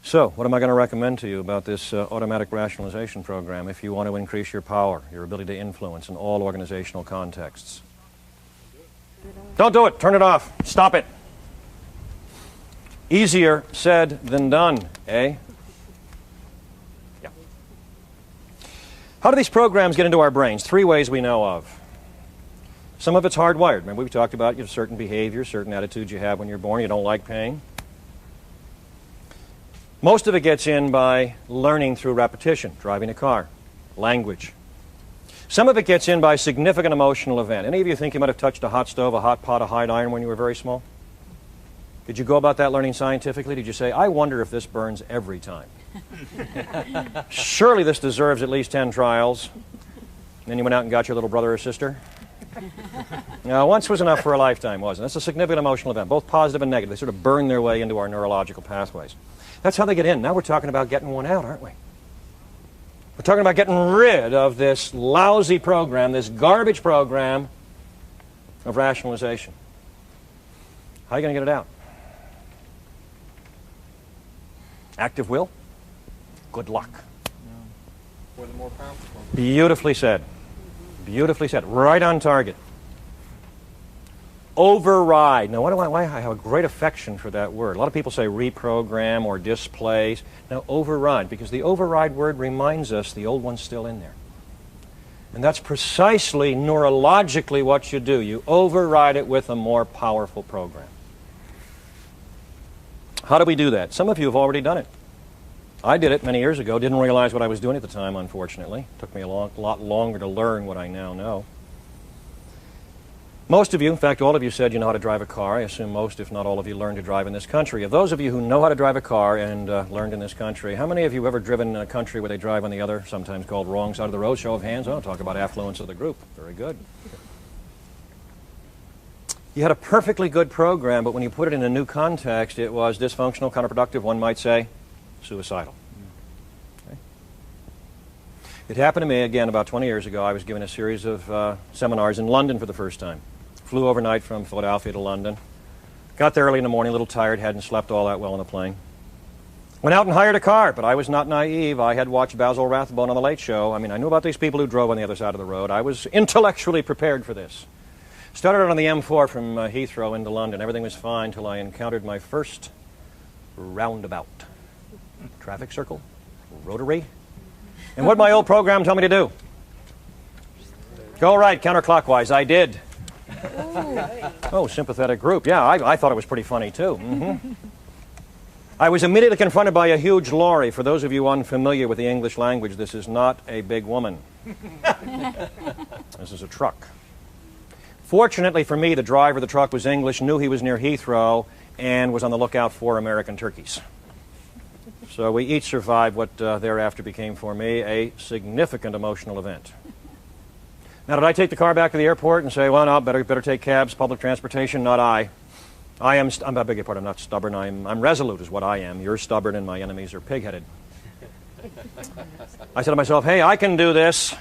So, what am I going to recommend to you about this automatic rationalization program if you want to increase your power, your ability to influence in all organizational contexts? Don't do it. Turn it off. Stop it. Easier said than done, eh? Yeah. How do these programs get into our brains? 3 ways we know of. Some of it's hardwired. Remember, we talked about certain behaviors, certain attitudes you have when you're born. You don't like pain. Most of it gets in by learning through repetition, driving a car, language. Some of it gets in by significant emotional event. Any of you think you might have touched a hot stove, a hot pot, a hot iron when you were very small? Did you go about that learning scientifically? Did you say, I wonder if this burns every time? Surely this deserves at least 10 trials. And then you went out and got your little brother or sister? Now, once was enough for a lifetime, wasn't it? That's a significant emotional event, both positive and negative. They sort of burn their way into our neurological pathways. That's how they get in. Now we're talking about getting one out, aren't we? We're talking about getting rid of this lousy program, this garbage program of rationalization. How are you going to get it out? Active will? Good luck. No. Or the more powerful. Beautifully said. Beautifully said. Right on target. Override. Now, why I have a great affection for that word. A lot of people say reprogram or displace. Now, override, because the override word reminds us the old one's still in there. And that's precisely neurologically what you do. You override it with a more powerful program. How do we do that? Some of you have already done it. I did it many years ago. Didn't realize what I was doing at the time, unfortunately. Took me a lot longer to learn what I now know. Most of you, in fact, all of you said you know how to drive a car. I assume most, if not all of you, learned to drive in this country. Of those of you who know how to drive a car and learned in this country, how many of you have ever driven in a country where they drive on the other, sometimes called wrong side of the road? Show of hands. Oh, talk about affluence of the group. Very good. You had a perfectly good program, but when you put it in a new context, it was dysfunctional, counterproductive, one might say, suicidal. Okay. It happened to me, again, about 20 years ago. I was giving a series of seminars in London for the first time. Flew overnight from Philadelphia to London. Got there early in the morning, a little tired, hadn't slept all that well on the plane. Went out and hired a car, but I was not naive. I had watched Basil Rathbone on The Late Show. I mean, I knew about these people who drove on the other side of the road. I was intellectually prepared for this. Started out on the M4 from Heathrow into London. Everything was fine until I encountered my first roundabout. Traffic circle, rotary. And what did my old program tell me to do? Go right, counterclockwise. I did. Oh, sympathetic group. Yeah, I thought it was pretty funny, too. Mm-hmm. I was immediately confronted by a huge lorry. For those of you unfamiliar with the English language, this is not a big woman. This is a truck. Fortunately for me, the driver of the truck was English, knew he was near Heathrow, and was on the lookout for American turkeys. So we each survived what thereafter became for me a significant emotional event. Now, did I take the car back to the airport and say, well, no, better take cabs, public transportation? Not I. I beg your pardon, I'm not stubborn. I'm resolute is what I am. You're stubborn and my enemies are pig-headed. I said to myself, hey, I can do this.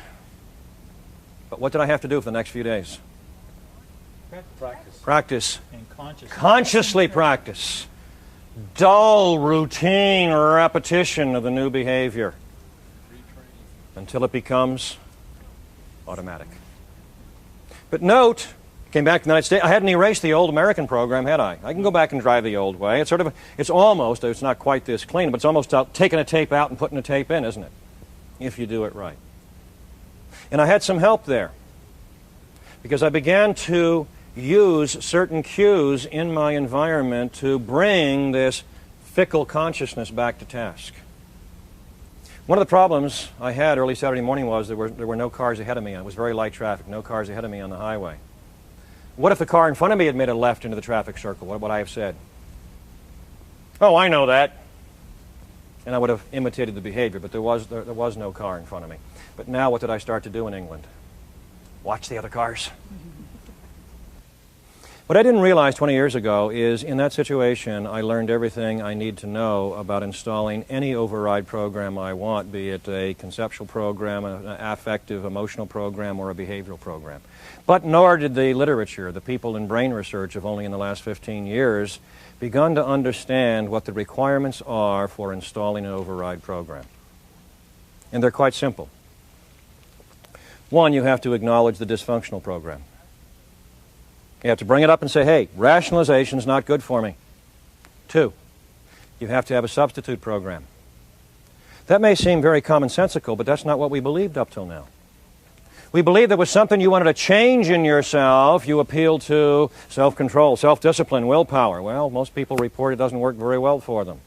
But what did I have to do for the next few days? Practice. And consciously practice. Dull, routine repetition of the new behavior until it becomes automatic. But note, came back to the United States, I hadn't erased the old American program, had I? I can go back and drive the old way. It's it's not quite this clean, but it's almost taking a tape out and putting a tape in, isn't it? If you do it right. And I had some help there, because I began to use certain cues in my environment to bring this fickle consciousness back to task. One of the problems I had early Saturday morning was there were no cars ahead of me. It was very light traffic, no cars ahead of me on the highway. What if the car in front of me had made a left into the traffic circle? What would I have said? Oh, I know that. And I would have imitated the behavior, but there was no car in front of me. But now what did I start to do in England? Watch the other cars. What I didn't realize 20 years ago is in that situation, I learned everything I need to know about installing any override program I want, be it a conceptual program, an affective, emotional program, or a behavioral program. But nor did the literature, the people in brain research have only in the last 15 years begun to understand what the requirements are for installing an override program. And they're quite simple. One, you have to acknowledge the dysfunctional program. You have to bring it up and say, hey, rationalization's not good for me. Two, you have to have a substitute program. That may seem very commonsensical, but that's not what we believed up till now. We believed there was something you wanted to change in yourself. You appealed to self-control, self-discipline, willpower. Well, most people report it doesn't work very well for them.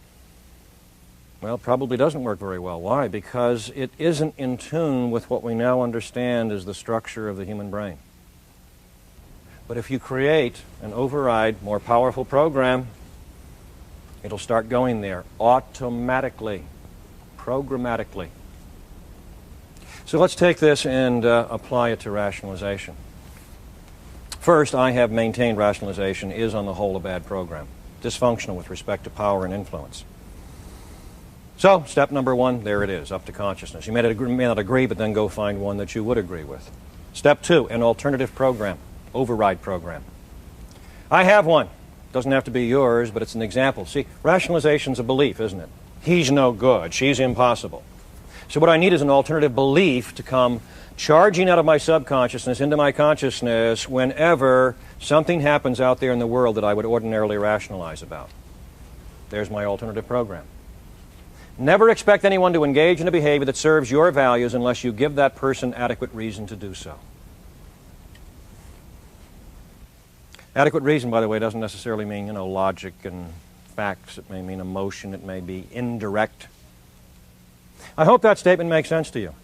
Well, it probably doesn't work very well. Why? Because it isn't in tune with what we now understand as the structure of the human brain. But if you create an override, more powerful program, it'll start going there automatically, programmatically. So let's take this and apply it to rationalization. First, I have maintained rationalization is on the whole a bad program, dysfunctional with respect to power and influence. So, step number one, there it is, up to consciousness. You may not agree, but then go find one that you would agree with. Step two, an alternative program. Override program. I have one. Doesn't have to be yours, but it's an example. See, rationalization's a belief, isn't it? He's no good. She's impossible. So what I need is an alternative belief to come charging out of my subconsciousness into my consciousness whenever something happens out there in the world that I would ordinarily rationalize about. There's my alternative program. Never expect anyone to engage in a behavior that serves your values unless you give that person adequate reason to do so. Adequate reason, by the way, doesn't necessarily mean, logic and facts. It may mean emotion. It may be indirect. I hope that statement makes sense to you.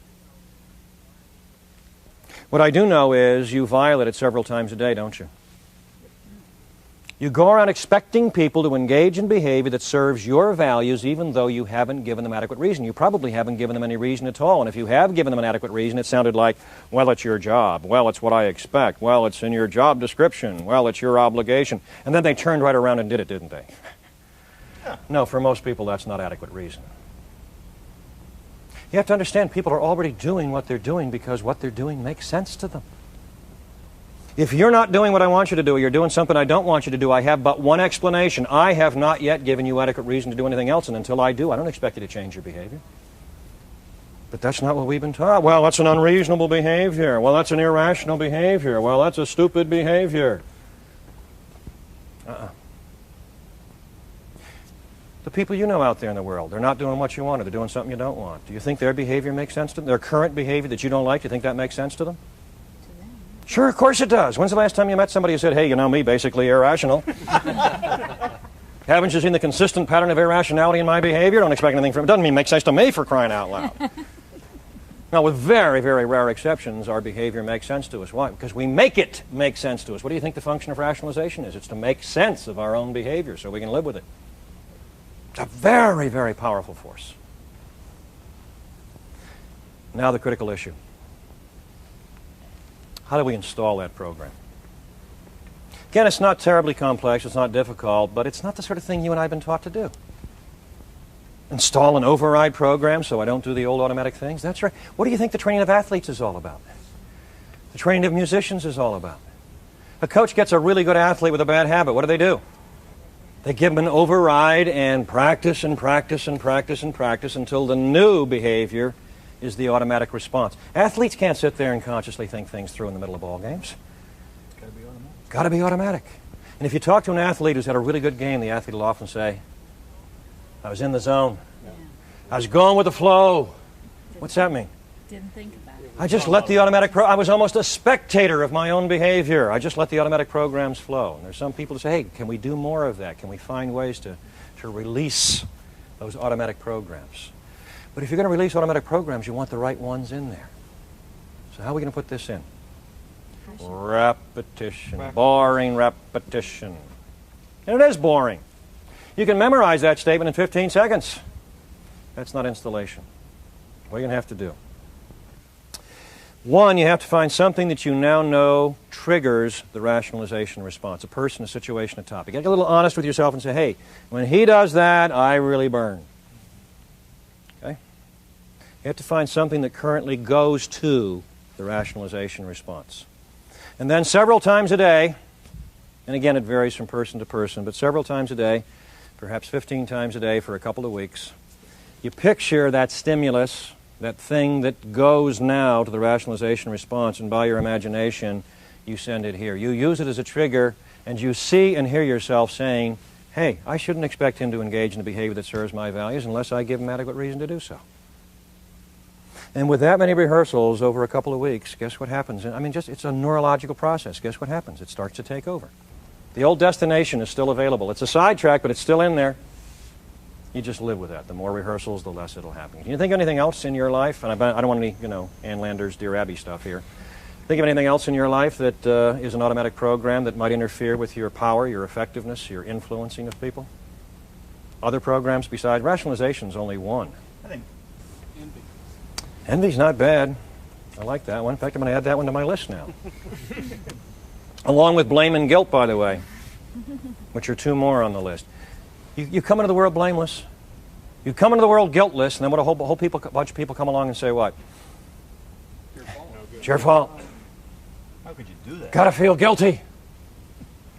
What I do know is you violate it several times a day, don't you? You go around expecting people to engage in behavior that serves your values even though you haven't given them adequate reason. You probably haven't given them any reason at all. And if you have given them an adequate reason, it sounded like, well, it's your job. Well, it's what I expect. Well, it's in your job description. Well, it's your obligation. And then they turned right around and did it, didn't they? Yeah. No, for most people, that's not adequate reason. You have to understand people are already doing what they're doing because what they're doing makes sense to them. If you're not doing what I want you to do, or you're doing something I don't want you to do, I have but one explanation. I have not yet given you adequate reason to do anything else, and until I do, I don't expect you to change your behavior. But that's not what we've been taught. Well, that's an unreasonable behavior. Well, that's an irrational behavior. Well, that's a stupid behavior. The people you know out there in the world, they're not doing what you want, or they're doing something you don't want. Do you think their behavior makes sense to them? Their current behavior that you don't like, do you think that makes sense to them? Sure, of course it does. When's the last time you met somebody who said, hey, me, basically irrational? Haven't you seen the consistent pattern of irrationality in my behavior? Don't expect anything from it. Doesn't mean it makes sense to me, for crying out loud. Now, with very, very rare exceptions, our behavior makes sense to us. Why? Because we make it make sense to us. What do you think the function of rationalization is? It's to make sense of our own behavior so we can live with it. It's a very, very powerful force. Now the critical issue. How do we install that program? Again, it's not terribly complex, it's not difficult, but it's not the sort of thing you and I have been taught to do. Install an override program so I don't do the old automatic things? That's right. What do you think the training of athletes is all about? The training of musicians is all about? A coach gets a really good athlete with a bad habit. What do? They give them an override and practice and practice and practice and practice until the new behavior is the automatic response. Athletes can't sit there and consciously think things through in the middle of ball games. It's got to be automatic. Got to be automatic. And if you talk to an athlete who's had a really good game, the athlete will often say, I was in the zone. Yeah. I was going with the flow. What's that mean? Didn't think about it. I just let the automatic I was almost a spectator of my own behavior. I just let the automatic programs flow. And there's some people who say, hey, can we do more of that? Can we find ways to release those automatic programs? But if you're going to release automatic programs, you want the right ones in there. So how are we going to put this in? Repetition. Boring repetition. And it is boring. You can memorize that statement in 15 seconds. That's not installation. What are you going to have to do? One, you have to find something that you now know triggers the rationalization response. A person, a situation, a topic. You got to get a little honest with yourself and say, hey, when he does that, I really burn. Okay? You have to find something that currently goes to the rationalization response. And then several times a day, and again it varies from person to person, but several times a day, perhaps 15 times a day for a couple of weeks, you picture that stimulus, that thing that goes now to the rationalization response, and by your imagination, you send it here. You use it as a trigger, and you see and hear yourself saying, hey, I shouldn't expect him to engage in a behavior that serves my values unless I give him adequate reason to do so. And with that many rehearsals over a couple of weeks, guess what happens? I mean, it's a neurological process. Guess what happens? It starts to take over. The old destination is still available. It's a sidetrack, but it's still in there. You just live with that. The more rehearsals, the less it'll happen. Can you think of anything else in your life? And I don't want any, Ann Landers, Dear Abby stuff here. Think of anything else in your life that is an automatic program that might interfere with your power, your effectiveness, your influencing of people? Other programs besides? Rationalization's only one. I think envy. Envy's not bad. I like that one. In fact, I'm going to add that one to my list now. Along with blame and guilt, by the way, which are two more on the list. You come into the world blameless. You come into the world guiltless, and then what a whole bunch of people come along and say what? Your fault. It's your fault. How could you do that? Got to feel guilty.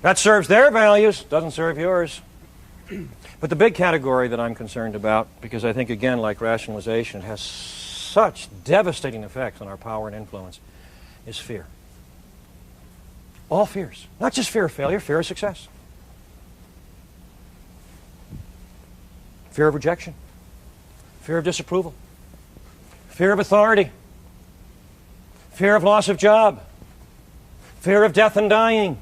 That serves their values, doesn't serve yours. But the big category that I'm concerned about, because I think, again, like rationalization, it has such devastating effects on our power and influence, is fear. All fears. Not just fear of failure, fear of success. Fear of rejection, fear of disapproval, fear of authority, fear of loss of job, fear of death and dying.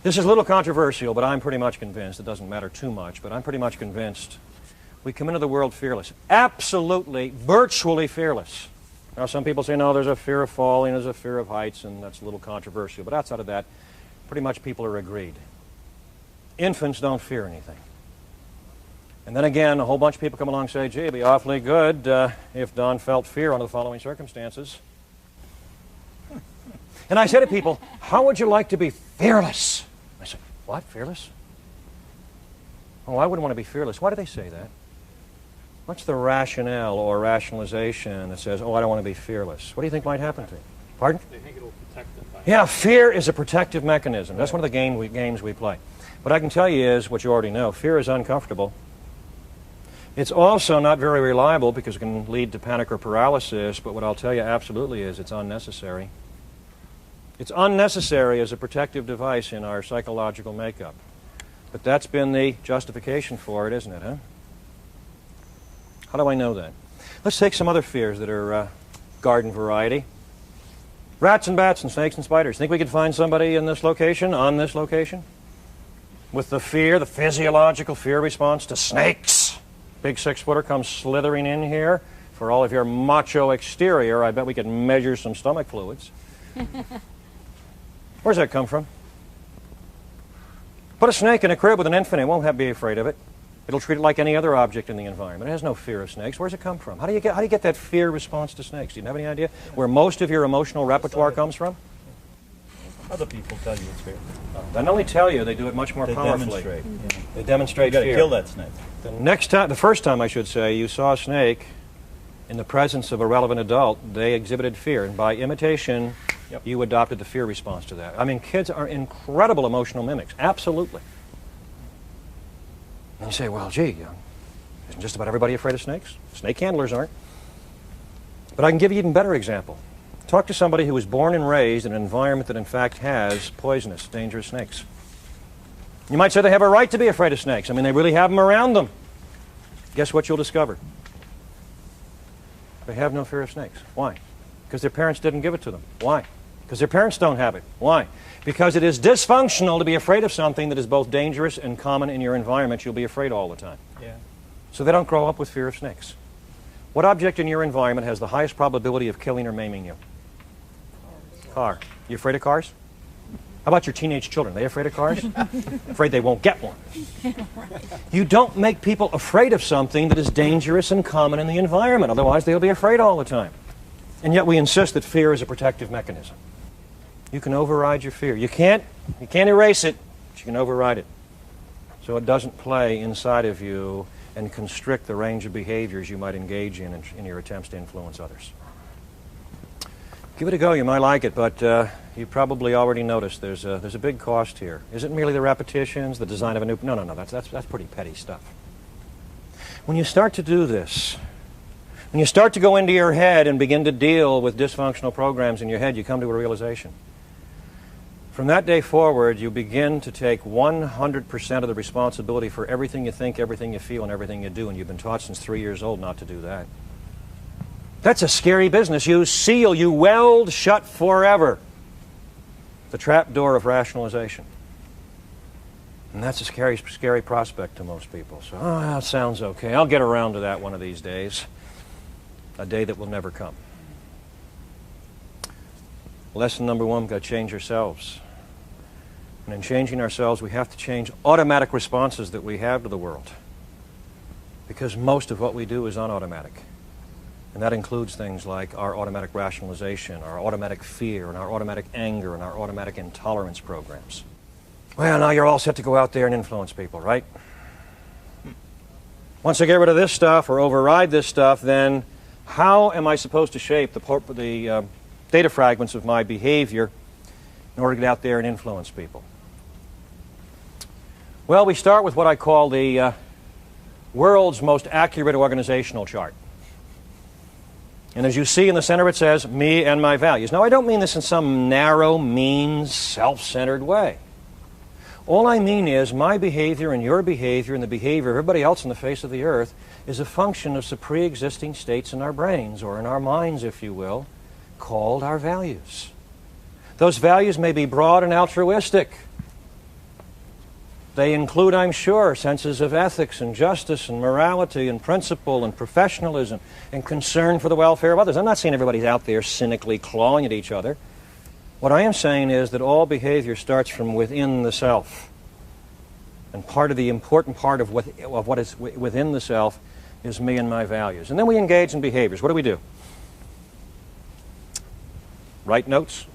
This is a little controversial, but I'm pretty much convinced, it doesn't matter too much, but I'm pretty much convinced we come into the world fearless. Absolutely, virtually fearless. Now some people say, no, there's a fear of falling, there's a fear of heights, and that's a little controversial, but outside of that, pretty much people are agreed. Infants don't fear anything. And then again, a whole bunch of people come along and say, gee, it'd be awfully good if Don felt fear under the following circumstances. And I say to people, how would you like to be fearless? I say, what, fearless? Oh, I wouldn't want to be fearless. Why do they say that? What's the rationale or rationalization that says, oh, I don't want to be fearless? What do you think might happen to you? Pardon? They think it'll protect them. Yeah, fear is a protective mechanism. That's one of the games we play. What I can tell you is what you already know. Fear is uncomfortable. It's also not very reliable because it can lead to panic or paralysis, but what I'll tell you absolutely is it's unnecessary. It's unnecessary as a protective device in our psychological makeup. But that's been the justification for it, isn't it, huh? How do I know that? Let's take some other fears that are garden variety. Rats and bats and snakes and spiders. Think we could find somebody in this location, on this location, with the fear, the physiological fear response to snakes? Big 6-footer comes slithering in here. For all of your macho exterior, I bet we could measure some stomach fluids. Where's that come from? Put a snake in a crib with an infant, it won't be afraid of it. It'll treat it like any other object in the environment. It has no fear of snakes. Where's it come from? How do you get that fear response to snakes? Do you have any idea where most of your emotional repertoire comes from? Other people tell you it's fear. They not only tell you, they do it much more powerfully. Demonstrate. Yeah. They demonstrate You got to fear. kill that snake. The first time I should say, you saw a snake in the presence of a relevant adult, they exhibited fear. And by imitation, you adopted the fear response to that. I mean, kids are incredible emotional mimics. Absolutely. And you say, well, gee, isn't just about everybody afraid of snakes? Snake handlers aren't. But I can give you an even better example. Talk to somebody who was born and raised in an environment that in fact has poisonous, dangerous snakes. You might say they have a right to be afraid of snakes. I mean, they really have them around them. Guess what you'll discover? They have no fear of snakes. Why? Because their parents didn't give it to them. Why? Because their parents don't have it. Why? Because it is dysfunctional to be afraid of something that is both dangerous and common in your environment. You'll be afraid all the time. Yeah. So they don't grow up with fear of snakes. What object in your environment has the highest probability of killing or maiming you? Car. You afraid of cars? How about your teenage children? Are they afraid of cars? Afraid they won't get one. You don't make people afraid of something that is dangerous and common in the environment. Otherwise, they'll be afraid all the time. And yet we insist that fear is a protective mechanism. You can override your fear. You can't erase it, but you can override it. So it doesn't play inside of you and constrict the range of behaviors you might engage in your attempts to influence others. Give it a go. You might like it, but you probably already noticed there's a big cost here. Is it merely the repetitions, the design of a new... No. That's pretty petty stuff. When you start to do this, when you start to go into your head and begin to deal with dysfunctional programs in your head, you come to a realization. From that day forward, you begin to take 100% of the responsibility for everything you think, everything you feel, and everything you do, and you've been taught since 3 years old not to do that. That's a scary business. You seal, you weld shut forever the trap door of rationalization. And that's a scary, scary prospect to most people. So, that sounds okay. I'll get around to that one of these days. A day that will never come. Lesson number one, we've got to change ourselves. And in changing ourselves, we have to change automatic responses that we have to the world. Because most of what we do is on automatic. And that includes things like our automatic rationalization, our automatic fear, and our automatic anger, and our automatic intolerance programs. Well, now you're all set to go out there and influence people, right? Once I get rid of this stuff or override this stuff, then how am I supposed to shape the data fragments of my behavior in order to get out there and influence people? Well, we start with what I call the world's most accurate organizational chart. And as you see in the center, it says, me and my values. Now, I don't mean this in some narrow, mean, self-centered way. All I mean is my behavior and your behavior and the behavior of everybody else on the face of the earth is a function of some pre-existing states in our brains, or in our minds, if you will, called our values. Those values may be broad and altruistic. They include, I'm sure, senses of ethics and justice and morality and principle and professionalism and concern for the welfare of others. I'm not saying everybody's out there cynically clawing at each other. What I am saying is that all behavior starts from within the self. And part of the important part of what is within the self is me and my values. And then we engage in behaviors. What do? Write notes,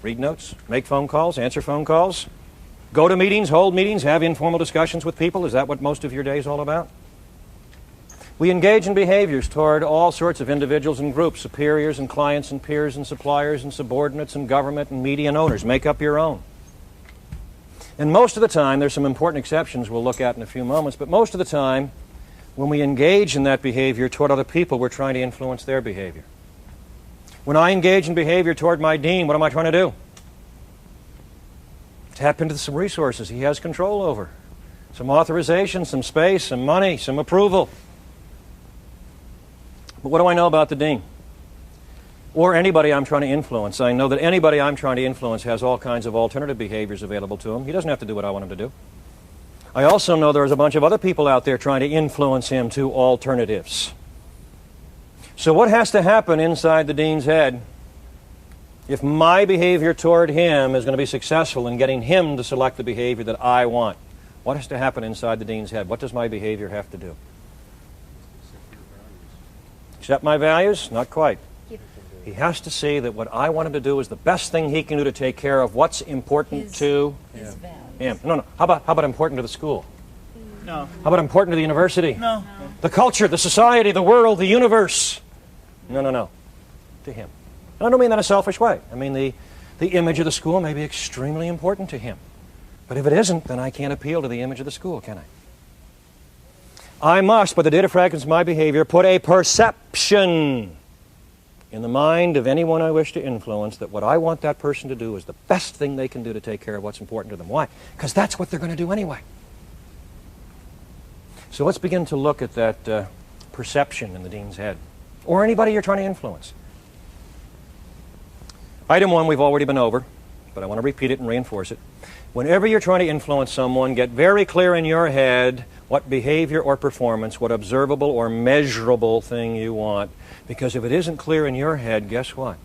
read notes, make phone calls, answer phone calls, go to meetings, hold meetings, have informal discussions with people. Is that what most of your day is all about? We engage in behaviors toward all sorts of individuals and groups, superiors and clients and peers and suppliers and subordinates and government and media and owners. Make up your own. And most of the time, there's some important exceptions we'll look at in a few moments, but most of the time, when we engage in that behavior toward other people, we're trying to influence their behavior. When I engage in behavior toward my dean, what am I trying to do? Tap into some resources he has control over. Some authorization, some space, some money, some approval. But what do I know about the dean? Or anybody I'm trying to influence? I know that anybody I'm trying to influence has all kinds of alternative behaviors available to him. He doesn't have to do what I want him to do. I also know there's a bunch of other people out there trying to influence him to alternatives. So what has to happen inside the dean's head if my behavior toward him is going to be successful in getting him to select the behavior that I want? What has to happen inside the dean's head? What does my behavior have to do? Accept my values? Not quite. He has to see that what I want him to do is the best thing he can do to take care of what's important to him. No. How about important to the school? No. How about important to the university? No. The culture, the society, the world, the universe? No. To him. And I don't mean that in a selfish way. I mean the image of the school may be extremely important to him. But if it isn't, then I can't appeal to the image of the school, can I? I must, by the data fragments of my behavior, put a perception in the mind of anyone I wish to influence that what I want that person to do is the best thing they can do to take care of what's important to them. Why? Because that's what they're going to do anyway. So let's begin to look at that perception in the dean's head, or anybody you're trying to influence. Item one we've already been over, but I want to repeat it and reinforce it. Whenever you're trying to influence someone, get very clear in your head what behavior or performance, what observable or measurable thing you want. Because if it isn't clear in your head, guess what?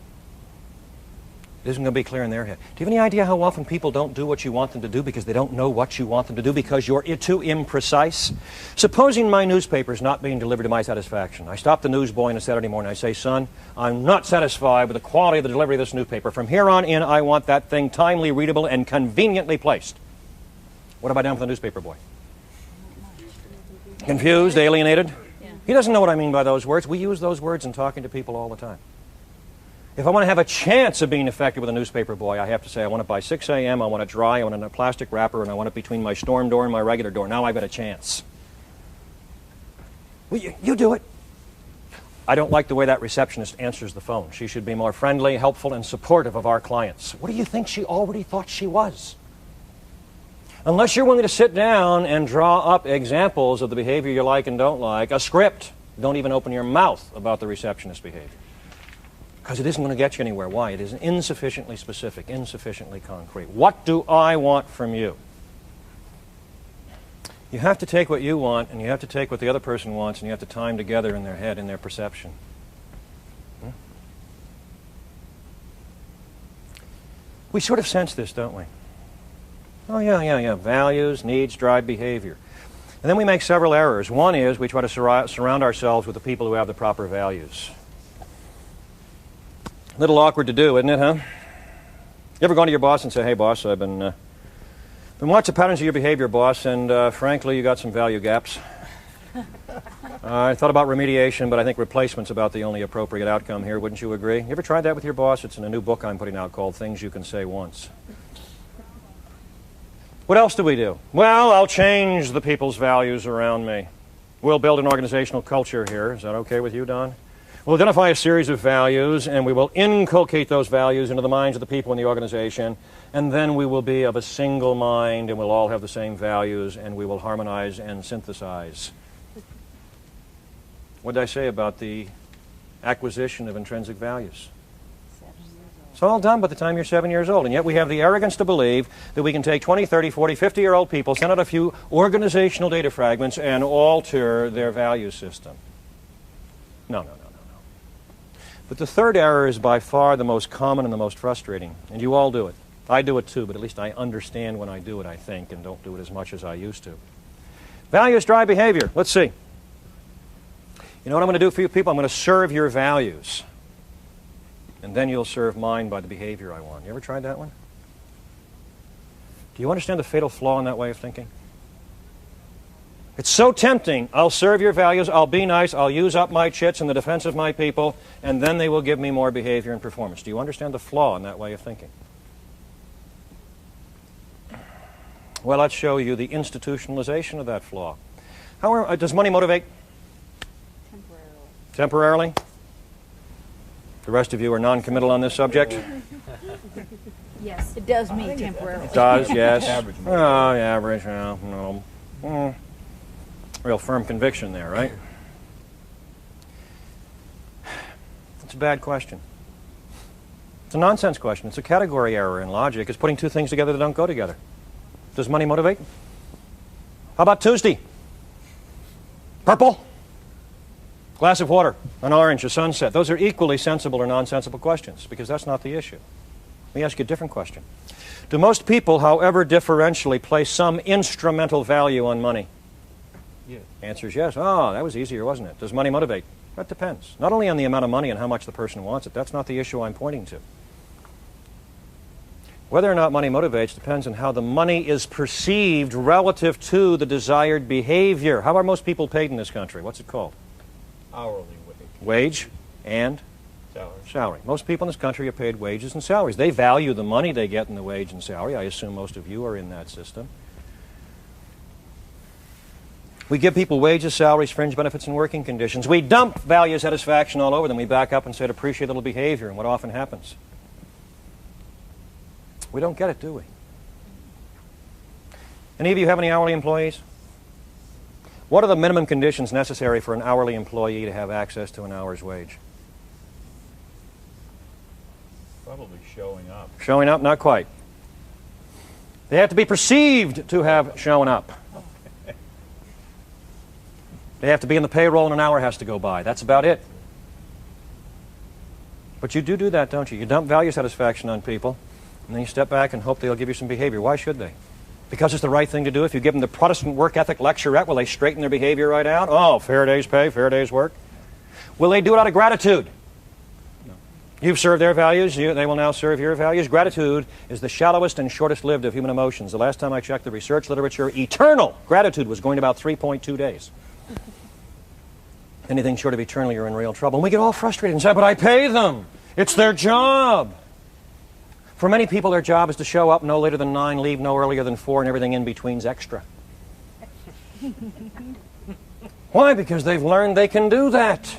It isn't going to be clear in their head. Do you have any idea how often people don't do what you want them to do because they don't know what you want them to do because you're too imprecise? Supposing my newspaper is not being delivered to my satisfaction. I stop the newsboy on a Saturday morning. I say, son, I'm not satisfied with the quality of the delivery of this newspaper. From here on in, I want that thing timely, readable, and conveniently placed. What have I done with the newspaper boy? Confused, alienated? Yeah. He doesn't know what I mean by those words. We use those words in talking to people all the time. If I want to have a chance of being effective with a newspaper boy, I have to say I want it by 6 a.m., I want it dry, I want it in a plastic wrapper, and I want it between my storm door and my regular door. Now I've got a chance. Well, you do it. I don't like the way that receptionist answers the phone. She should be more friendly, helpful, and supportive of our clients. What do you think she already thought she was? Unless you're willing to sit down and draw up examples of the behavior you like and don't like, a script, don't even open your mouth about the receptionist behavior. Because it isn't going to get you anywhere. Why? It is insufficiently specific, insufficiently concrete. What do I want from you? You have to take what you want, and you have to take what the other person wants, and you have to tie them together in their head, in their perception. We sort of sense this, don't we? Oh, yeah. Values, needs, drive behavior. And then we make several errors. One is we try to surround ourselves with the people who have the proper values. A little awkward to do, isn't it, huh? You ever gone to your boss and say, hey, boss, I've been watching the patterns of your behavior, boss, and frankly, you got some value gaps. I thought about remediation, but I think replacement's about the only appropriate outcome here. Wouldn't you agree? You ever tried that with your boss? It's in a new book I'm putting out called Things You Can Say Once. What else do we do? Well, I'll change the people's values around me. We'll build an organizational culture here. Is that okay with you, Don? We'll identify a series of values, and we will inculcate those values into the minds of the people in the organization, and then we will be of a single mind, and we'll all have the same values, and we will harmonize and synthesize. What did I say about the acquisition of intrinsic values? It's all done by the time you're 7 years old, and yet we have the arrogance to believe that we can take 20, 30, 40, 50-year-old people, send out a few organizational data fragments, and alter their value system. No. But the third error is by far the most common and the most frustrating, and you all do it. I do it too, but at least I understand when I do it, I think, and don't do it as much as I used to. Values drive behavior. Let's see. You know what I'm going to do for you people? I'm going to serve your values, and then you'll serve mine by the behavior I want. You ever tried that one? Do you understand the fatal flaw in that way of thinking? It's so tempting. I'll serve your values, I'll be nice, I'll use up my chits in the defense of my people, and then they will give me more behavior and performance. Do you understand the flaw in that way of thinking? Well, let's show you the institutionalization of that flaw. However, does money motivate? Temporarily. The rest of you are non-committal on this subject? Yes, it does me temporarily. It does, yes. Average. Oh, yeah, average, no. Real firm conviction there, right? It's a bad question. It's a nonsense question. It's a category error in logic. It's putting two things together that don't go together. Does money motivate? How about Tuesday? Purple? Glass of water, an orange, a sunset. Those are equally sensible or nonsensical questions because that's not the issue. Let me ask you a different question. Do most people, however differentially, place some instrumental value on money? Yeah. Answer is yes. Oh, that was easier, wasn't it? Does money motivate? That depends. Not only on the amount of money and how much the person wants it. That's not the issue I'm pointing to. Whether or not money motivates depends on how the money is perceived relative to the desired behavior. How are most people paid in this country? What's it called? Hourly wage. Wage and Salary. salary. Most people in this country are paid wages and salaries. They value the money they get in the wage and salary. I assume most of you are in that system. We give people wages, salaries, fringe benefits, and working conditions. We dump value satisfaction all over them. We back up and say, appreciate little behavior. And what often happens? We don't get it, do we? Any of you have any hourly employees? What are the minimum conditions necessary for an hourly employee to have access to an hour's wage? Probably showing up. Showing up? Not quite. They have to be perceived to have shown up. They have to be in the payroll and an hour has to go by. That's about it. But you do that, don't you? You dump value satisfaction on people, and then you step back and hope they'll give you some behavior. Why should they? Because it's the right thing to do. If you give them the Protestant work ethic lecturette, will they straighten their behavior right out? Oh, fair day's pay, fair day's work. Will they do it out of gratitude? No. You've served their values, they will now serve your values. Gratitude is the shallowest and shortest lived of human emotions. The last time I checked the research literature, eternal gratitude was going about 3.2 days. Anything short of eternal, you're in real trouble. And we get all frustrated and say, but I pay them. It's their job. For many people, their job is to show up no later than 9, leave no earlier than 4, and everything in between's extra. Why? Because they've learned they can do that.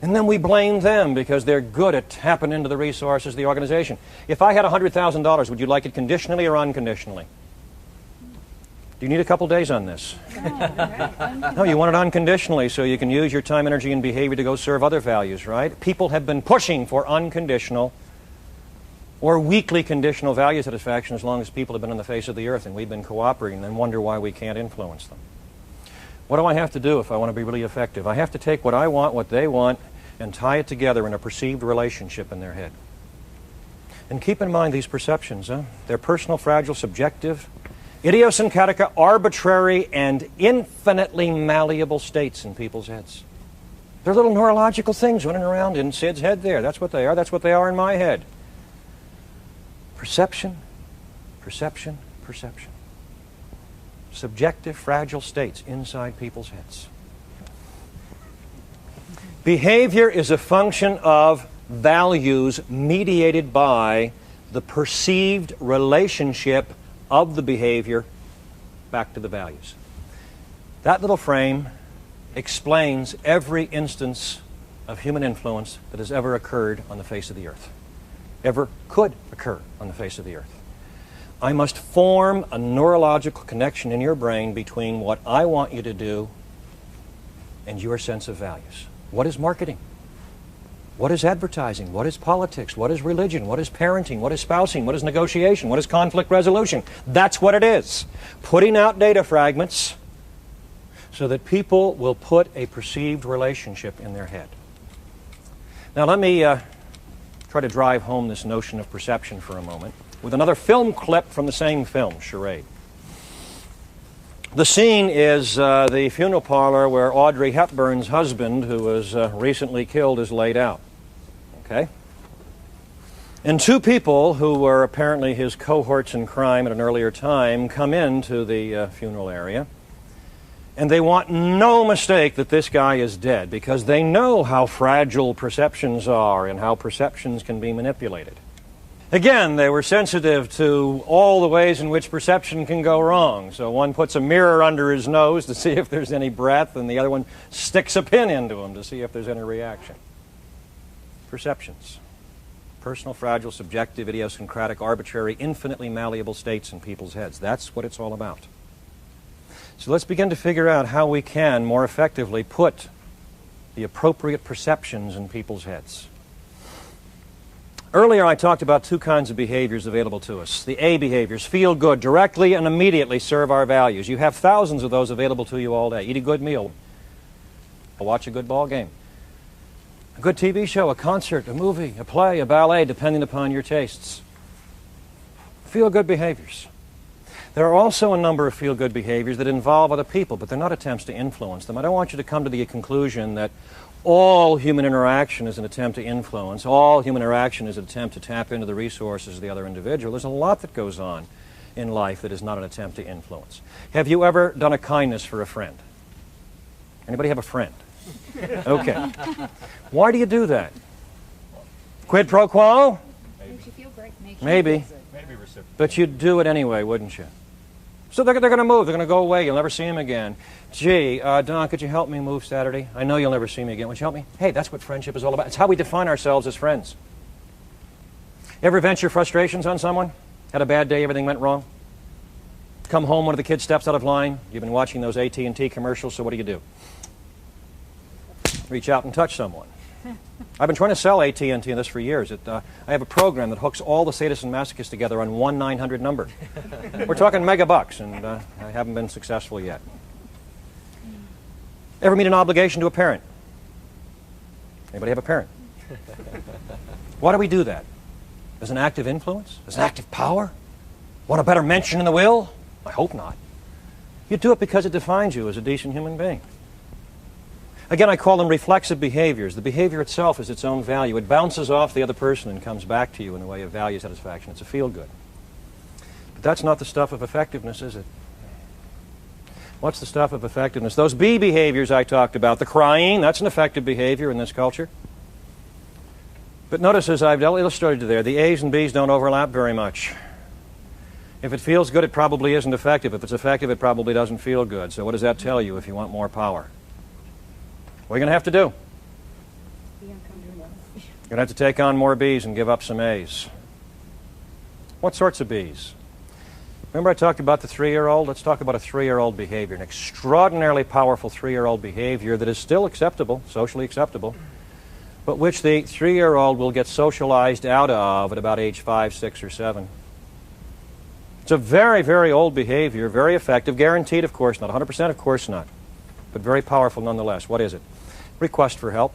And then we blame them because they're good at tapping into the resources of the organization. If I had $100,000, would you like it conditionally or unconditionally? Do you need a couple days on this? No, you want it unconditionally so you can use your time, energy, and behavior to go serve other values, right? People have been pushing for unconditional or weakly conditional value satisfaction as long as people have been on the face of the earth, and we've been cooperating and wonder why we can't influence them. What do I have to do if I want to be really effective? I have to take what I want, what they want, and tie it together in a perceived relationship in their head. And keep in mind these perceptions. They're personal, fragile, subjective, idiosyncratic, arbitrary, and infinitely malleable states in people's heads. They're little neurological things running around in Sid's head there. That's what they are. That's what they are in my head. Perception, perception, perception. Subjective, fragile states inside people's heads. Behavior is a function of values mediated by the perceived relationship of the behavior back to the values. That little frame explains every instance of human influence that has ever occurred on the face of the earth. Ever could occur on the face of the earth. I must form a neurological connection in your brain between what I want you to do and your sense of values. What is marketing? What is advertising? What is politics? What is religion? What is parenting? What is spousing? What is negotiation? What is conflict resolution? That's what it is. Putting out data fragments so that people will put a perceived relationship in their head. Now let me try to drive home this notion of perception for a moment with another film clip from the same film, Charade. The scene is the funeral parlor where Audrey Hepburn's husband, who was recently killed, is laid out. Okay? And two people who were apparently his cohorts in crime at an earlier time come into the funeral area. And they want no mistake that this guy is dead because they know how fragile perceptions are and how perceptions can be manipulated. Again, they were sensitive to all the ways in which perception can go wrong. So one puts a mirror under his nose to see if there's any breath, and the other one sticks a pin into him to see if there's any reaction. Perceptions. Personal, fragile, subjective, idiosyncratic, arbitrary, infinitely malleable states in people's heads. That's what it's all about. So let's begin to figure out how we can more effectively put the appropriate perceptions in people's heads. Earlier I talked about two kinds of behaviors available to us. The A behaviors, feel good, directly and immediately serve our values. You have thousands of those available to you all day. Eat a good meal, watch a good ball game, a good TV show, a concert, a movie, a play, a ballet, depending upon your tastes. Feel good behaviors. There are also a number of feel-good behaviors that involve other people, but they're not attempts to influence them. I don't want you to come to the conclusion that all human interaction is an attempt to influence. All human interaction is an attempt to tap into the resources of the other individual. There's a lot that goes on in life that is not an attempt to influence. Have you ever done a kindness for a friend? Anybody have a friend? Okay. Why do you do that? Quid pro quo? Makes you feel great. Maybe. Maybe reciprocal. But you'd do it anyway, wouldn't you? So they're going to move. They're going to go away. You'll never see them again. Gee, Don, could you help me move Saturday? I know you'll never see me again. Would you help me? Hey, that's what friendship is all about. It's how we define ourselves as friends. Ever vent your frustrations on someone? Had a bad day, everything went wrong? Come home, one of the kids steps out of line. You've been watching those AT&T commercials, so what do? Reach out and touch someone. I've been trying to sell AT&T and this for years. I have a program that hooks all the sadists and masochists together on 1-900 number. We're talking megabucks, and I haven't been successful yet. Ever meet an obligation to a parent? Anybody have a parent? Why do we do that? As an active influence? As an active power? Want a better mention in the will? I hope not. You do it because it defines you as a decent human being. Again, I call them reflexive behaviors. The behavior itself is its own value. It bounces off the other person and comes back to you in the way of value satisfaction. It's a feel-good. But that's not the stuff of effectiveness, is it? What's the stuff of effectiveness? Those B behaviors I talked about, the crying, that's an effective behavior in this culture. But notice, as I've illustrated there, the A's and B's don't overlap very much. If it feels good, it probably isn't effective. If it's effective, it probably doesn't feel good. So what does that tell you if you want more power? What are you going to have to do? You're going to have to take on more B's and give up some A's. What sorts of B's? Remember I talked about the 3-year-old? Let's talk about a 3-year-old behavior, an extraordinarily powerful 3-year-old behavior that is still acceptable, socially acceptable, but which the 3-year-old will get socialized out of at about age 5, 6, or 7. It's a very, very old behavior, very effective, guaranteed, of course not, 100%, of course not, but very powerful nonetheless. What is it? Request for help.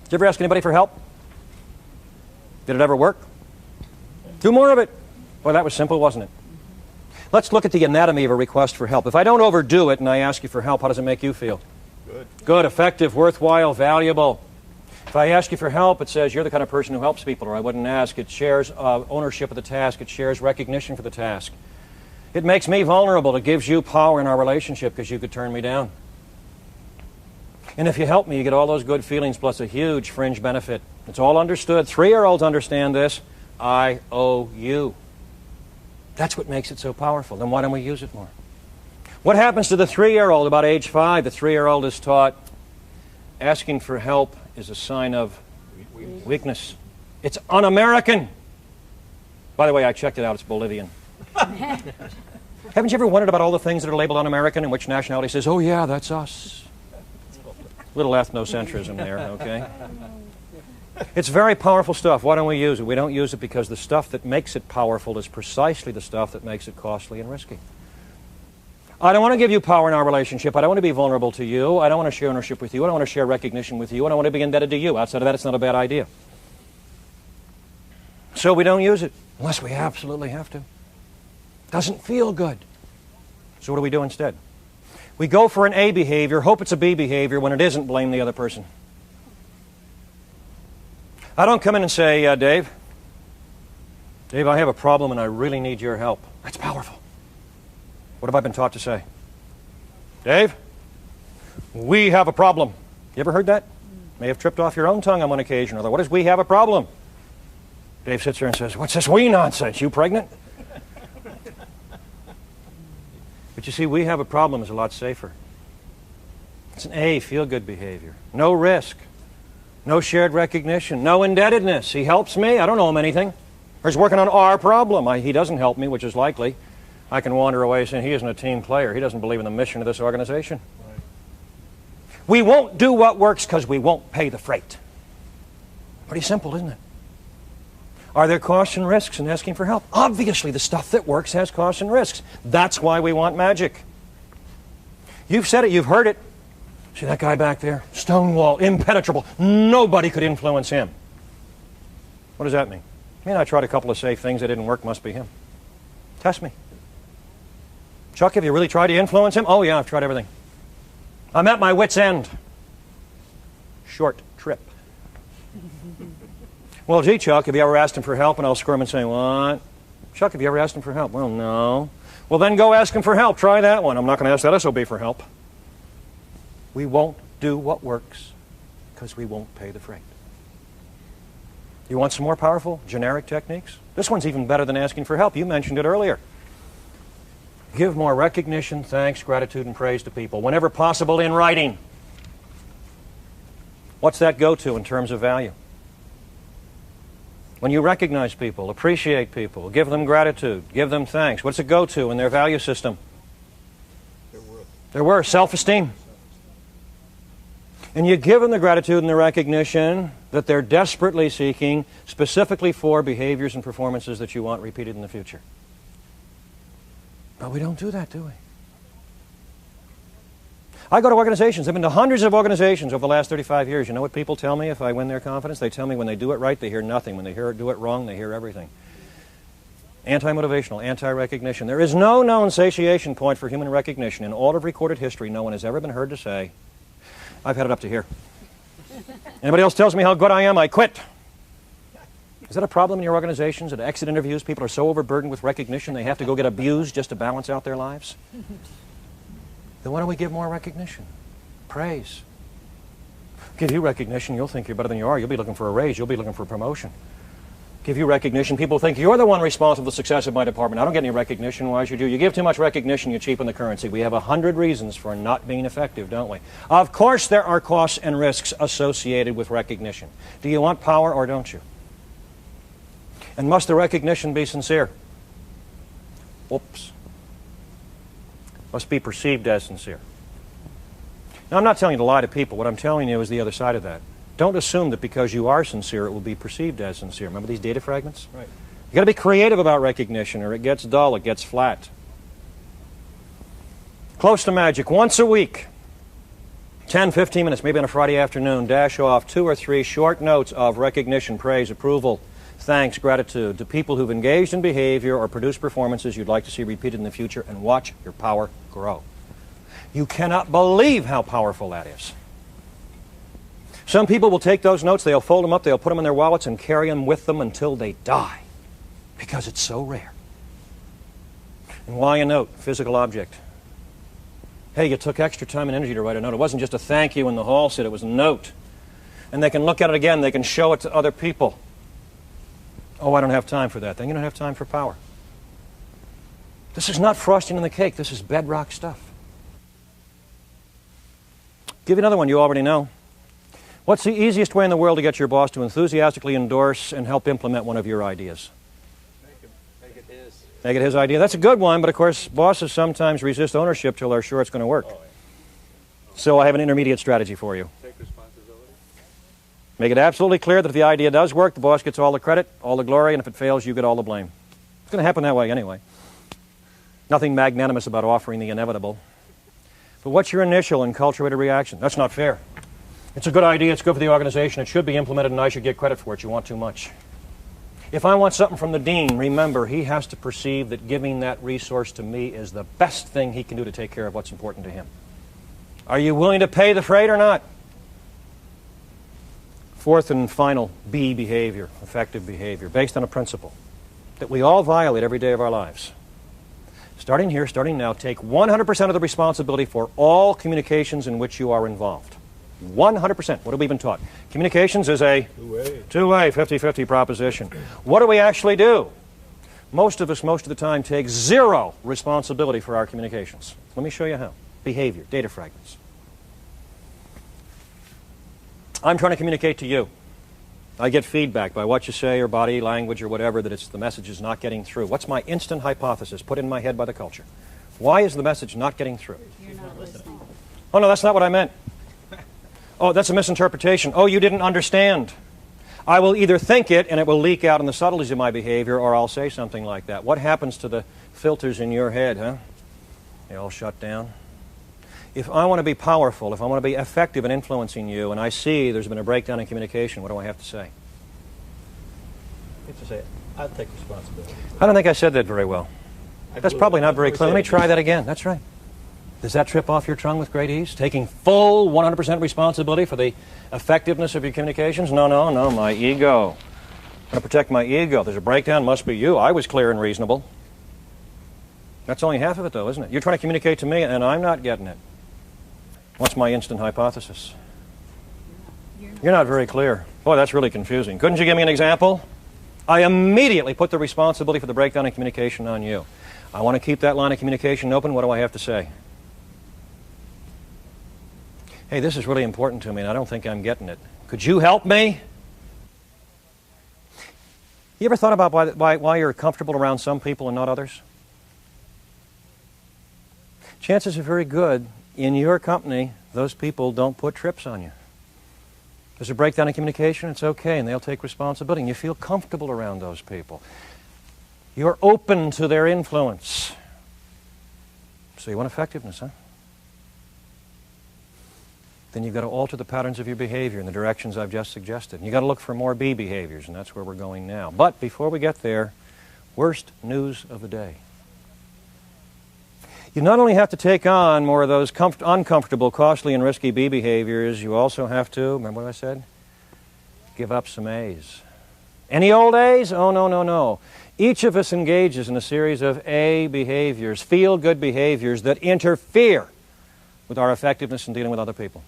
Did you ever ask anybody for help? Did it ever work? Do more of it. Well, that was simple, wasn't it? Let's look at the anatomy of a request for help. If I don't overdo it and I ask you for help, how does it make you feel? Good. Good, effective, worthwhile, valuable. If I ask you for help, it says you're the kind of person who helps people, or I wouldn't ask. It shares ownership of the task. It shares recognition for the task. It makes me vulnerable. It gives you power in our relationship because you could turn me down. And if you help me, you get all those good feelings plus a huge fringe benefit. It's all understood. 3-year-olds understand this. I owe you. That's what makes it so powerful. Then why don't we use it more? What happens to the 3-year-old about age 5? The 3-year-old is taught asking for help is a sign of weakness. It's un-American. By the way, I checked it out. It's Bolivian. Haven't you ever wondered about all the things that are labeled un-American and which nationality says, oh yeah, that's us? Little ethnocentrism there, okay? It's very powerful stuff. Why don't we use it? We don't use it because the stuff that makes it powerful is precisely the stuff that makes it costly and risky. I don't want to give you power in our relationship. I don't want to be vulnerable to you. I don't want to share ownership with you. I don't want to share recognition with you. I don't want to be indebted to you. Outside of that, it's not a bad idea. So we don't use it unless we absolutely have to. Doesn't feel good. So what do we do instead? We go for an A behavior, hope it's a B behavior. When it isn't, blame the other person. I don't come in and say, Dave, I have a problem and I really need your help. That's powerful. What have I been taught to say? Dave, we have a problem. You ever heard that? May have tripped off your own tongue on one occasion or other. What is we have a problem? Dave sits there and says, what's this we nonsense? You pregnant? But you see, we have a problem is a lot safer. It's an A, feel-good behavior. No risk. No shared recognition. No indebtedness. He helps me. I don't owe him anything. Or he's working on our problem. He doesn't help me, which is likely. I can wander away saying he isn't a team player. He doesn't believe in the mission of this organization. Right. We won't do what works because we won't pay the freight. Pretty simple, isn't it? Are there costs and risks in asking for help? Obviously, the stuff that works has costs and risks. That's why we want magic. You've said it. You've heard it. See that guy back there? Stonewall, impenetrable. Nobody could influence him. What does that mean? I mean, I tried a couple of safe things that didn't work. Must be him. Test me. Chuck, have you really tried to influence him? Oh, yeah, I've tried everything. I'm at my wit's end. Short trip. Well, gee, Chuck, have you ever asked him for help? And I'll squirm and say, what? Chuck, have you ever asked him for help? Well, no. Well, then go ask him for help. Try that one. I'm not going to ask that SOB for help. We won't do what works because we won't pay the freight. You want some more powerful, generic techniques? This one's even better than asking for help. You mentioned it earlier. Give more recognition, thanks, gratitude, and praise to people, whenever possible in writing. What's that go to in terms of value? When you recognize people, appreciate people, give them gratitude, give them thanks, what's it go to in their value system? Their worth, self-esteem. And you give them the gratitude and the recognition that they're desperately seeking specifically for behaviors and performances that you want repeated in the future. But we don't do that, do we? I go to organizations. I've been to hundreds of organizations over the last 35 years. You know what people tell me if I win their confidence? They tell me when they do it right, they hear nothing. When they do it wrong, they hear everything. Anti-motivational, anti-recognition. There is no known satiation point for human recognition. In all of recorded history, no one has ever been heard to say, I've had it up to here. Anybody else tells me how good I am, I quit. Is that a problem in your organizations? At exit interviews, people are so overburdened with recognition they have to go get abused just to balance out their lives? Then why don't we give more recognition? Praise. Give you recognition, you'll think you're better than you are. You'll be looking for a raise. You'll be looking for a promotion. Give you recognition, people think you're the one responsible for the success of my department. I don't get any recognition. Why should you? You give too much recognition, you cheapen the currency. We have 100 reasons for not being effective, don't we? Of course there are costs and risks associated with recognition. Do you want power or don't you? And must the recognition be sincere? Oops. Must be perceived as sincere. Now, I'm not telling you to lie to people. What I'm telling you is the other side of that. Don't assume that because you are sincere, it will be perceived as sincere. Remember these data fragments? Right. You've got to be creative about recognition or it gets dull, it gets flat. Close to magic. Once a week, 10, 15 minutes, maybe on a Friday afternoon, dash off 2 or 3 short notes of recognition, praise, approval, thanks, gratitude to people who've engaged in behavior or produced performances you'd like to see repeated in the future, and watch your power grow. You cannot believe how powerful that is. Some people will take those notes, they'll fold them up, they'll put them in their wallets and carry them with them until they die because it's so rare. And why a note? Physical object. Hey, you took extra time and energy to write a note. It wasn't just a thank you in the hall sit, it was a note. And they can look at it again, they can show it to other people. Oh, I don't have time for that. Then you don't have time for power. This is not frosting on the cake, this is bedrock stuff. Give you another one you already know. What's the easiest way in the world to get your boss to enthusiastically endorse and help implement one of your ideas? Make it his. Make it his idea. That's a good one, but of course, bosses sometimes resist ownership till they're sure it's going to work. Oh, yeah. So I have an intermediate strategy for you. Take responsibility. Make it absolutely clear that if the idea does work, the boss gets all the credit, all the glory, and if it fails, you get all the blame. It's going to happen that way anyway. Nothing magnanimous about offering the inevitable. But what's your initial and cultivated reaction? That's not fair. It's a good idea, it's good for the organization, it should be implemented and I should get credit for it. You want too much. If I want something from the dean, remember, he has to perceive that giving that resource to me is the best thing he can do to take care of what's important to him. Are you willing to pay the freight or not? Fourth and final, B, behavior, effective behavior, based on a principle that we all violate every day of our lives. Starting here, starting now, take 100% of the responsibility for all communications in which you are involved. 100%. What have we been taught? Communications is a two-way, 50-50 proposition. What do we actually do? Most of us, most of the time, take zero responsibility for our communications. Let me show you how. Behavior, data fragments. I'm trying to communicate to you. I get feedback by what you say or body language or whatever that the message is not getting through. What's my instant hypothesis put in my head by the culture? Why is the message not getting through? You're not listening. Oh, no, that's not what I meant. Oh, that's a misinterpretation. Oh, you didn't understand. I will either think it and it will leak out in the subtleties of my behavior, or I'll say something like that. What happens to the filters in your head, huh? They all shut down. If I want to be powerful, if I want to be effective in influencing you, and I see there's been a breakdown in communication, what do I have to say? You have to say, I'll take responsibility. I don't think I said that very well. That's probably not very clear. Let me try that again. That's right. Does that trip off your tongue with great ease? Taking full 100% responsibility for the effectiveness of your communications? No, my ego. I'm going to protect my ego. There's a breakdown, must be you. I was clear and reasonable. That's only half of it, though, isn't it? You're trying to communicate to me, and I'm not getting it. What's my instant hypothesis? You're not very clear. Boy, that's really confusing. Couldn't you give me an example? I immediately put the responsibility for the breakdown in communication on you. I want to keep that line of communication open. What do I have to say? Hey, this is really important to me, and I don't think I'm getting it. Could you help me? You ever thought about why you're comfortable around some people and not others? Chances are very good, in your company, those people don't put trips on you. There's a breakdown in communication, it's okay, and they'll take responsibility, and you feel comfortable around those people. You're open to their influence. So you want effectiveness, huh? then you've got to alter the patterns of your behavior in the directions I've just suggested. And you've got to look for more B behaviors, and that's where we're going now. But before we get there, worst news of the day. You not only have to take on more of those uncomfortable, costly, and risky B behaviors, you also have to, remember what I said? Give up some A's. Any old A's? Oh, no, no, no. Each of us engages in a series of A behaviors, feel-good behaviors that interfere with our effectiveness in dealing with other people.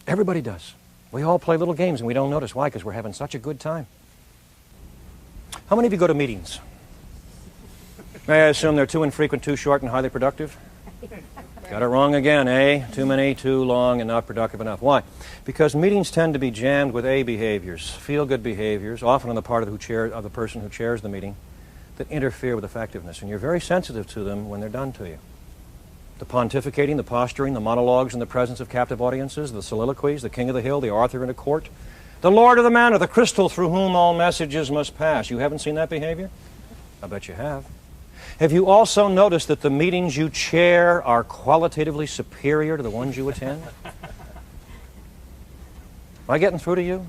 Everybody does. We all play little games and we don't notice. Why? Because we're having such a good time. How many of you go to meetings? May I assume they're too infrequent, too short, and highly productive? Got it wrong again, eh? Too many, too long, and not productive enough. Why? Because meetings tend to be jammed with A behaviors, feel-good behaviors, often on the part of the person who chairs the meeting, that interfere with effectiveness. And you're very sensitive to them when they're done to you. The pontificating, the posturing, the monologues in the presence of captive audiences, the soliloquies, the king of the hill, the Arthur in a court, the lord of the manor, the crystal through whom all messages must pass. You haven't seen that behavior? I bet you have. Have you also noticed that the meetings you chair are qualitatively superior to the ones you attend? Am I getting through to you?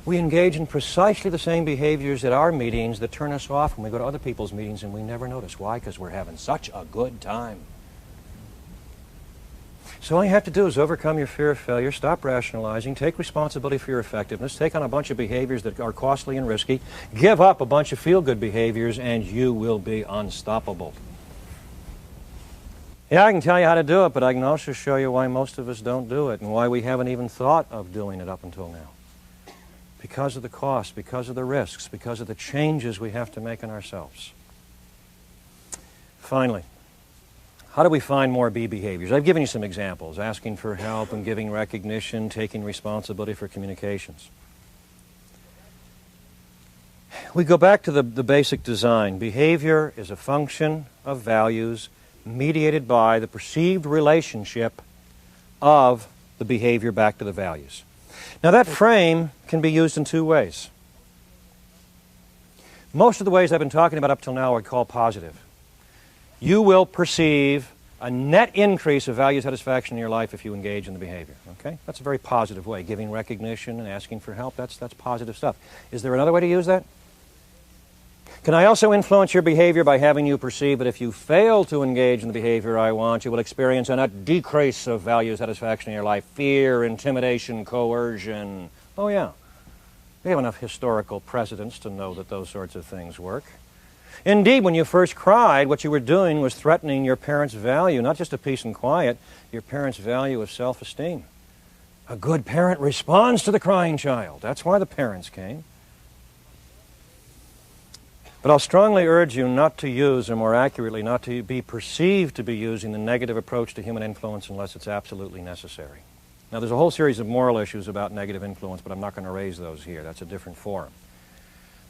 We engage in precisely the same behaviors at our meetings that turn us off when we go to other people's meetings and we never notice. Why? Because we're having such a good time. So all you have to do is overcome your fear of failure, stop rationalizing, take responsibility for your effectiveness, take on a bunch of behaviors that are costly and risky, give up a bunch of feel-good behaviors, and you will be unstoppable. Yeah, I can tell you how to do it, but I can also show you why most of us don't do it and why we haven't even thought of doing it up until now. Because of the cost, because of the risks, because of the changes we have to make in ourselves. Finally, how do we find more B behaviors? I've given you some examples, asking for help and giving recognition, taking responsibility for communications. We go back to the basic design. Behavior is a function of values mediated by the perceived relationship of the behavior back to the values. Now that frame can be used in two ways. Most of the ways I've been talking about up till now I call positive. You will perceive a net increase of value satisfaction in your life if you engage in the behavior. Okay? That's a very positive way. Giving recognition and asking for help, that's positive stuff. Is there another way to use that? Can I also influence your behavior by having you perceive that if you fail to engage in the behavior I want, you will experience a net decrease of value satisfaction in your life? Fear, intimidation, coercion. Oh yeah. We have enough historical precedents to know that those sorts of things work. Indeed, when you first cried, what you were doing was threatening your parents' value, not just of peace and quiet, your parents' value of self-esteem. A good parent responds to the crying child. That's why the parents came. But I'll strongly urge you not to use, or more accurately, not to be perceived to be using the negative approach to human influence unless it's absolutely necessary. Now, there's a whole series of moral issues about negative influence, but I'm not going to raise those here. That's a different forum.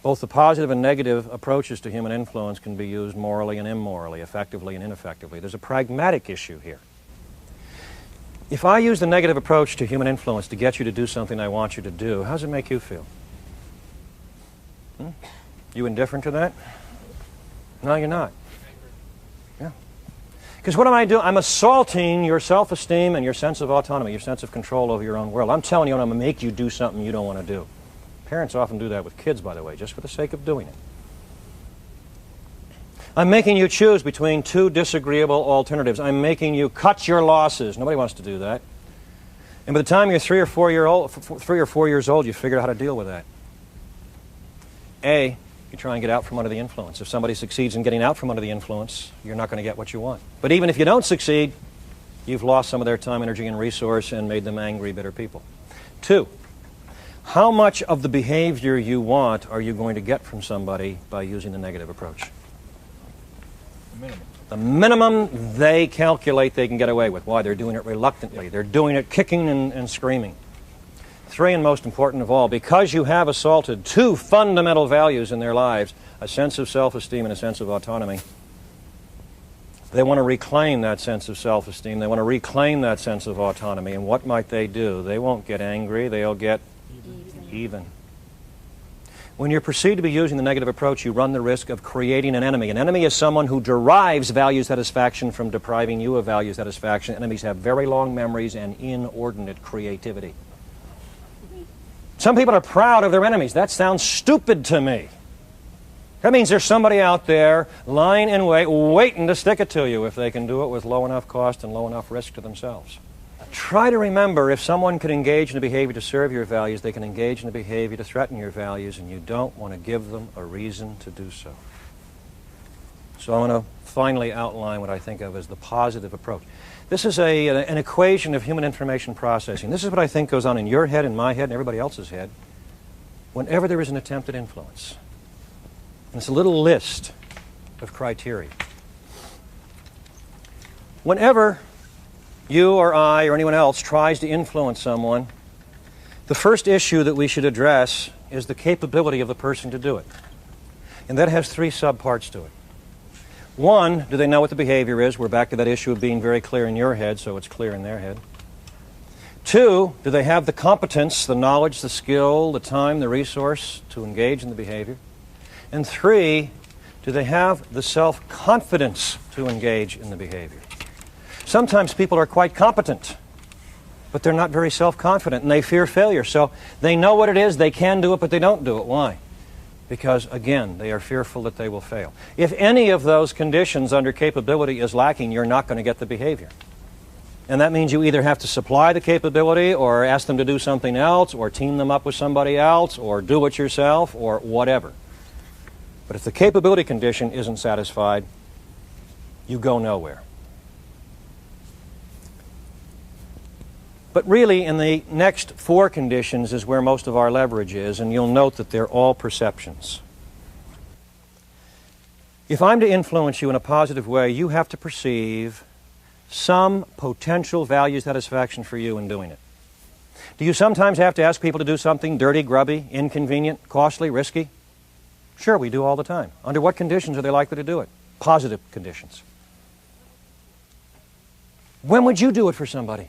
Both the positive and negative approaches to human influence can be used morally and immorally, effectively and ineffectively. There's a pragmatic issue here. If I use the negative approach to human influence to get you to do something I want you to do, how does it make you feel? You indifferent to that? No, you're not. Yeah. Because what am I doing? I'm assaulting your self-esteem and your sense of autonomy, your sense of control over your own world. I'm telling you I'm going to make you do something you don't want to do. Parents often do that with kids, by the way, just for the sake of doing it. I'm making you choose between two disagreeable alternatives. I'm making you cut your losses. Nobody wants to do that. And by the time you're 3 or 4 years old, you figure out how to deal with that. A, you try and get out from under the influence. If somebody succeeds in getting out from under the influence, you're not going to get what you want. But even if you don't succeed, you've lost some of their time, energy, and resource and made them angry, bitter people. 2, how much of the behavior you want are you going to get from somebody by using the negative approach? The minimum. The minimum they calculate they can get away with. Why? They're doing it reluctantly. They're doing it kicking and screaming. 3, and most important of all, because you have assaulted 2 fundamental values in their lives, a sense of self-esteem and a sense of autonomy, they want to reclaim that sense of self-esteem. They want to reclaim that sense of autonomy. And what might they do? They won't get angry. They'll get even. When you're perceived to be using the negative approach, you run the risk of creating an enemy. An enemy is someone who derives value satisfaction from depriving you of value satisfaction. Enemies have very long memories and inordinate creativity. Some people are proud of their enemies. That sounds stupid to me. That means there's somebody out there lying in wait, waiting to stick it to you if they can do it with low enough cost and low enough risk to themselves. Try to remember, if someone can engage in a behavior to serve your values, they can engage in a behavior to threaten your values, and you don't want to give them a reason to do so. So I'm going to finally outline what I think of as the positive approach. This is an equation of human information processing. This is what I think goes on in your head, in my head, and everybody else's head whenever there is an attempt at influence. And it's a little list of criteria. Whenever you or I or anyone else tries to influence someone, the first issue that we should address is the capability of the person to do it. And that has three subparts to it. One, do they know what the behavior is? We're back to that issue of being very clear in your head, so it's clear in their head. Two, do they have the competence, the knowledge, the skill, the time, the resource to engage in the behavior? And three, do they have the self-confidence to engage in the behavior? Sometimes people are quite competent, but they're not very self-confident, and they fear failure. So they know what it is, they can do it, but they don't do it. Why? Because, again, they are fearful that they will fail. If any of those conditions under capability is lacking, you're not going to get the behavior. And that means you either have to supply the capability or ask them to do something else or team them up with somebody else or do it yourself or whatever. But if the capability condition isn't satisfied, you go nowhere. But really, in the next four conditions is where most of our leverage is, and you'll note that they're all perceptions. If I'm to influence you in a positive way, you have to perceive some potential value satisfaction for you in doing it. Do you sometimes have to ask people to do something dirty, grubby, inconvenient, costly, risky? Sure, we do all the time. Under what conditions are they likely to do it? Positive conditions. When would you do it for somebody?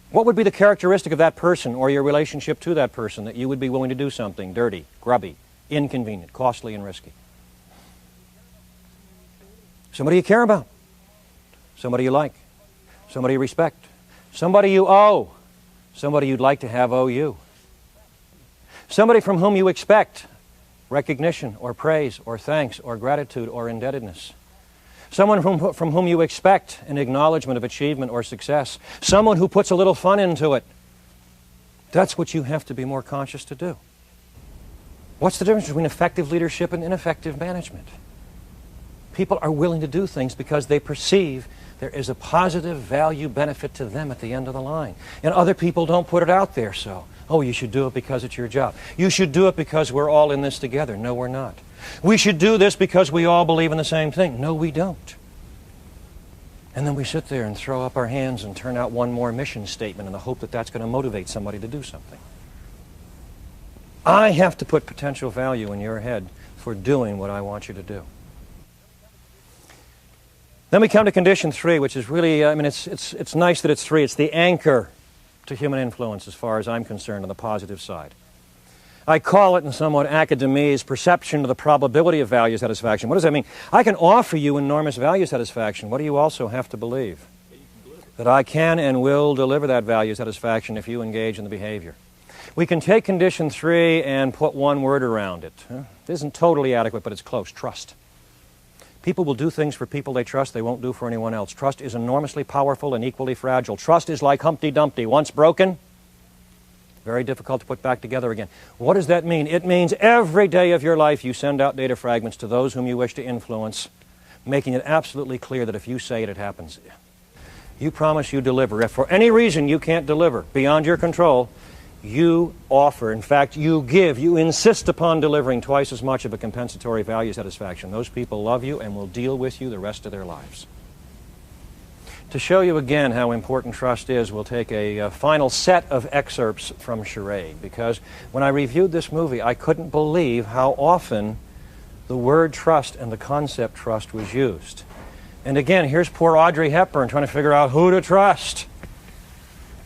What would be the characteristic of that person or your relationship to that person that you would be willing to do something dirty, grubby, inconvenient, costly, and risky? Somebody you care about. Somebody you like. Somebody you respect. Somebody you owe. Somebody you'd like to have owe you. Somebody from whom you expect recognition or praise or thanks or gratitude or indebtedness. Someone from whom you expect an acknowledgement of achievement or success. Someone who puts a little fun into it. That's what you have to be more conscious to do. What's the difference between effective leadership and ineffective management? People are willing to do things because they perceive there is a positive value benefit to them at the end of the line. And other people don't put it out there so. Oh, you should do it because it's your job. You should do it because we're all in this together. No, we're not. We should do this because we all believe in the same thing. No, we don't. And then we sit there and throw up our hands and turn out one more mission statement in the hope that that's going to motivate somebody to do something. I have to put potential value in your head for doing what I want you to do. Then we come to condition 3, which is really, it's nice that it's 3. It's the anchor to human influence as far as I'm concerned on the positive side. I call it in somewhat academese perception of the probability of value satisfaction. What does that mean? I can offer you enormous value satisfaction. What do you also have to believe? That I can and will deliver that value satisfaction if you engage in the behavior. We can take condition 3 and put one word around it. It isn't totally adequate, but it's close. Trust. People will do things for people they trust they won't do for anyone else. Trust is enormously powerful and equally fragile. Trust is like Humpty Dumpty. Once broken, very difficult to put back together again. What does that mean? It means every day of your life you send out data fragments to those whom you wish to influence, making it absolutely clear that if you say it, it happens. You promise, you deliver. If for any reason you can't deliver beyond your control, you offer, in fact, you give, you insist upon delivering twice as much of a compensatory value satisfaction. Those people love you and will deal with you the rest of their lives. To show you again how important trust is, we'll take a final set of excerpts from Charade, because when I reviewed this movie, I couldn't believe how often the word trust and the concept trust was used. And again, here's poor Audrey Hepburn trying to figure out who to trust.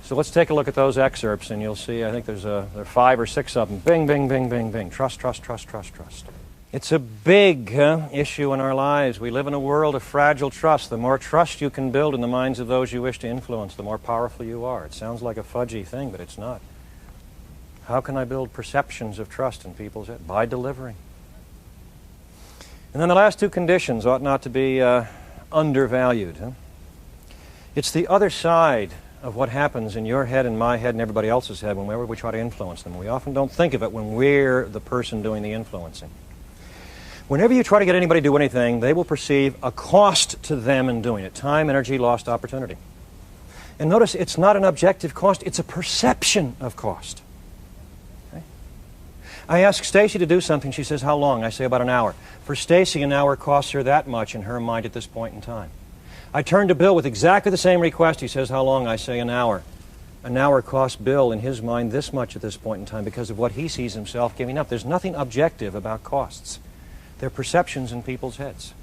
So let's take a look at those excerpts, and you'll see, I think there are 5 or 6 of them. Bing, bing, bing, bing, bing. Trust, trust, trust, trust, trust. It's a big issue in our lives. We live in a world of fragile trust. The more trust you can build in the minds of those you wish to influence, the more powerful you are. It sounds like a fudgy thing, but it's not. How can I build perceptions of trust in people's heads? By delivering. And then the last 2 conditions ought not to be undervalued. It's the other side of what happens in your head and my head and everybody else's head whenever we try to influence them. We often don't think of it when we're the person doing the influencing. Whenever you try to get anybody to do anything, they will perceive a cost to them in doing it. Time, energy, lost opportunity. And notice it's not an objective cost, it's a perception of cost. Okay? I ask Stacy to do something. She says, how long? I say about an hour. For Stacy, an hour costs her that much in her mind at this point in time. I turn to Bill with exactly the same request. He says, how long? I say an hour. An hour costs Bill in his mind this much at this point in time because of what he sees himself giving up. There's nothing objective about costs. They're perceptions in people's heads.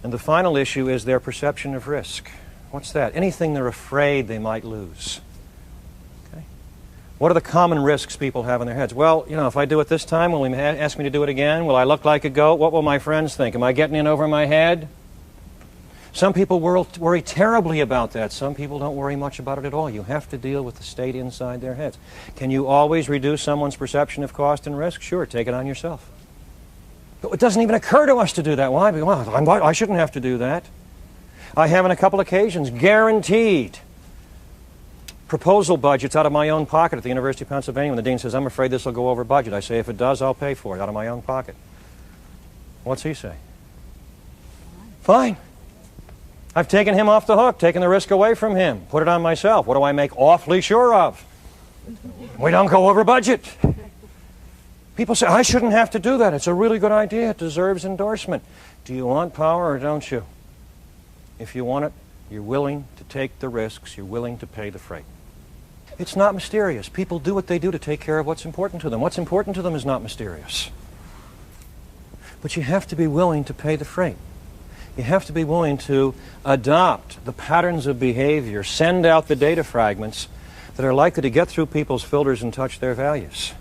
And the final issue is their perception of risk. What's that? Anything they're afraid they might lose. Okay? What are the common risks people have in their heads? Well, you know, if I do it this time, will he ask me to do it again? Will I look like a goat? What will my friends think? Am I getting in over my head? Some people worry terribly about that. Some people don't worry much about it at all. You have to deal with the state inside their heads. Can you always reduce someone's perception of cost and risk? Sure, take it on yourself. But it doesn't even occur to us to do that. Why? Well, I shouldn't have to do that. I have on a couple occasions guaranteed proposal budgets out of my own pocket at the University of Pennsylvania when the dean says, I'm afraid this will go over budget. I say, if it does, I'll pay for it out of my own pocket. What's he say? Fine. I've taken him off the hook, taken the risk away from him, put it on myself. What do I make awfully sure of? We don't go over budget. People say, I shouldn't have to do that. It's a really good idea. It deserves endorsement. Do you want power or don't you? If you want it, you're willing to take the risks. You're willing to pay the freight. It's not mysterious. People do what they do to take care of what's important to them. What's important to them is not mysterious. But you have to be willing to pay the freight. You have to be willing to adopt the patterns of behavior, send out the data fragments that are likely to get through people's filters and touch their values.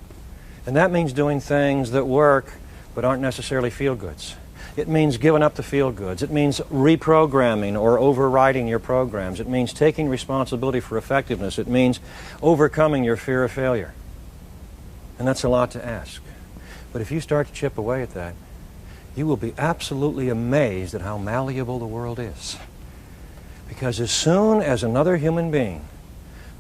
And that means doing things that work but aren't necessarily feel-goods. It means giving up the feel-goods. It means reprogramming or overriding your programs. It means taking responsibility for effectiveness. It means overcoming your fear of failure. And that's a lot to ask. But if you start to chip away at that, you will be absolutely amazed at how malleable the world is. Because as soon as another human being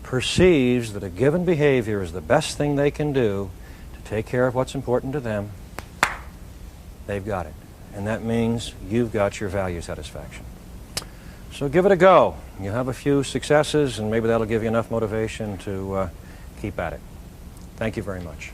perceives that a given behavior is the best thing they can do to take care of what's important to them, they've got it. And that means you've got your value satisfaction. So give it a go. You'll have a few successes, and maybe that'll give you enough motivation to keep at it. Thank you very much.